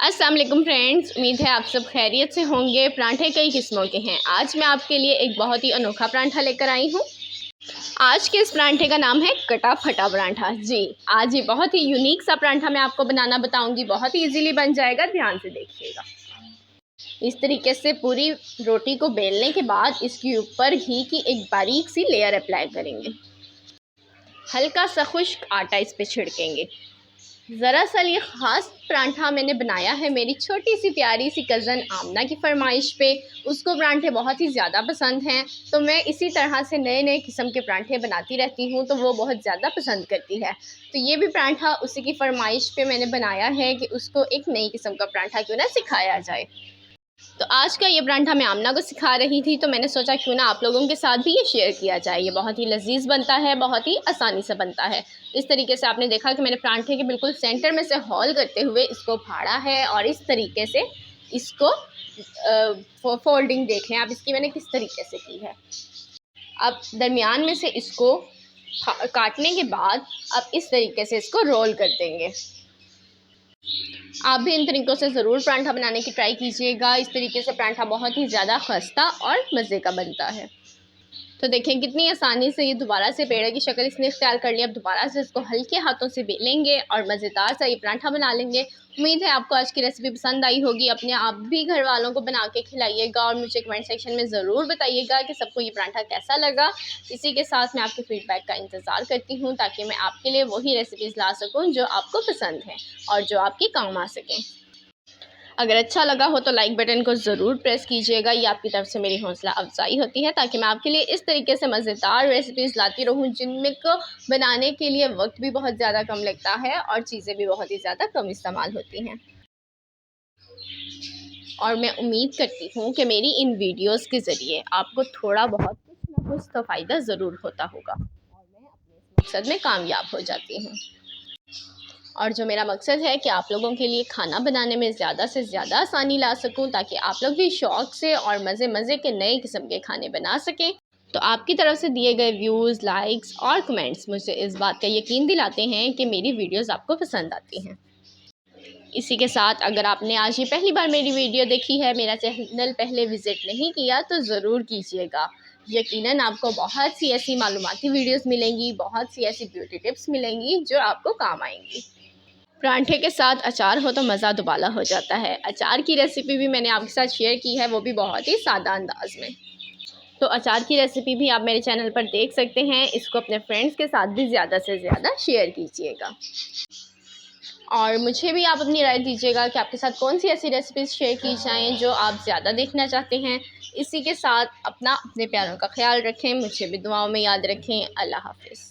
अस्सलाम वालेकुम फ्रेंड्स, उम्मीद है आप सब खैरियत से होंगे। परांठे कई किस्मों के हैं। आज मैं आपके लिए एक बहुत ही अनोखा परांठा लेकर आई हूँ। आज के इस परांठे का नाम है कटा फटा परांठा। जी, आज ये बहुत ही यूनिक सा परांठा मैं आपको बनाना बताऊंगी। बहुत ही इजीली बन जाएगा, ध्यान से देखिएगा। इस तरीके से पूरी रोटी को बेलने के बाद इसके ऊपर घी की एक बारीक सी लेयर अप्लाई करेंगे। हल्का सा खुश्क आटा इस पर छिड़केंगे। ज़रा सा ये ख़ास परांठा मैंने बनाया है मेरी छोटी सी प्यारी सी कज़न आमना की फरमाइश पे। उसको परांठे बहुत ही ज़्यादा पसंद हैं, तो मैं इसी तरह से नए नए किस्म के परांठे बनाती रहती हूँ, तो वो बहुत ज़्यादा पसंद करती है। तो ये भी परांठा उसी की फरमाइश पे मैंने बनाया है कि उसको एक नई किस्म का परांठा क्यों ना सिखाया जाए। तो आज का ये परांठा मैं आमना को सिखा रही थी, तो मैंने सोचा क्यों ना आप लोगों के साथ भी ये शेयर किया जाए। ये बहुत ही लजीज बनता है, बहुत ही आसानी से बनता है। इस तरीके से आपने देखा कि मैंने परांठे के बिल्कुल सेंटर में से होल करते हुए इसको फाड़ा है, और इस तरीके से इसको फोल्डिंग देख लें आप इसकी मैंने किस तरीके से की है। अब दरमियान में से इसको काटने के बाद अब इस तरीके से इसको रोल कर देंगे। आप भी इन तरीक़ों से ज़रूर परांठा बनाने की ट्राई कीजिएगा। इस तरीके से परांठा बहुत ही ज़्यादा खस्ता और मज़े का बनता है। तो देखें कितनी आसानी से ये दोबारा से पेड़े की शक्ल इसने इख्तियार कर लिया। अब दोबारा से इसको हल्के हाथों से बेलेंगे और मज़ेदार सा ये परांठा बना लेंगे। उम्मीद है आपको आज की रेसिपी पसंद आई होगी। अपने आप भी घर वालों को बना के खिलाइएगा और मुझे कमेंट सेक्शन में ज़रूर बताइएगा कि सबको ये परांठा कैसा लगा। इसी के साथ मैं आपके फीडबैक का इंतज़ार करती हूँ, ताकि मैं आपके लिए वही रेसिपीज़ ला सकूँ जो आपको पसंद हैं और जो आपके काम आ सकें। अगर अच्छा लगा हो तो लाइक बटन को ज़रूर प्रेस कीजिएगा। ये आपकी तरफ से मेरी हौसला अफजाई होती है, ताकि मैं आपके लिए इस तरीके से मज़ेदार रेसिपीज़ लाती रहूँ, जिनमें को बनाने के लिए वक्त भी बहुत ज़्यादा कम लगता है और चीज़ें भी बहुत ही ज़्यादा कम इस्तेमाल होती हैं। और मैं उम्मीद करती हूँ कि मेरी इन वीडियोज़ के ज़रिए आपको थोड़ा बहुत कुछ ना कुछ तो फ़ायदा ज़रूर होता होगा, और मैं अपने इस मकसद में कामयाब हो जाती हूँ। और जो मेरा मकसद है कि आप लोगों के लिए खाना बनाने में ज़्यादा से ज़्यादा आसानी ला सकूं, ताकि आप लोग भी शौक़ से और मज़े मज़े के नए किस्म के खाने बना सकें। तो आपकी तरफ से दिए गए व्यूज़, लाइक्स और कमेंट्स मुझे इस बात का यकीन दिलाते हैं कि मेरी वीडियोस आपको पसंद आती हैं। इसी के साथ अगर आपने आज ही पहली बार मेरी वीडियो देखी है, मेरा चैनल पहले विज़िट नहीं किया, तो ज़रूर कीजिएगा। यकीनन आपको बहुत सी ऐसी मालूमाती वीडियोस मिलेंगी, बहुत सी ऐसी ब्यूटी टिप्स मिलेंगी जो आपको काम आएंगी। परांठे के साथ अचार हो तो मज़ा दुबाला हो जाता है। अचार की रेसिपी भी मैंने आपके साथ शेयर की है, वो भी बहुत ही सादा अंदाज में। तो अचार की रेसिपी भी आप मेरे चैनल पर देख सकते हैं। इसको अपने फ्रेंड्स के साथ भी ज़्यादा से ज़्यादा शेयर कीजिएगा, और मुझे भी आप अपनी राय दीजिएगा कि आपके साथ कौन सी ऐसी रेसिपीज़ शेयर की जाएँ जो आप ज़्यादा देखना चाहते हैं। इसी के साथ अपने प्यारों का ख्याल रखें, मुझे भी दुआओं में याद रखें। अल्लाह हाफ़िज़।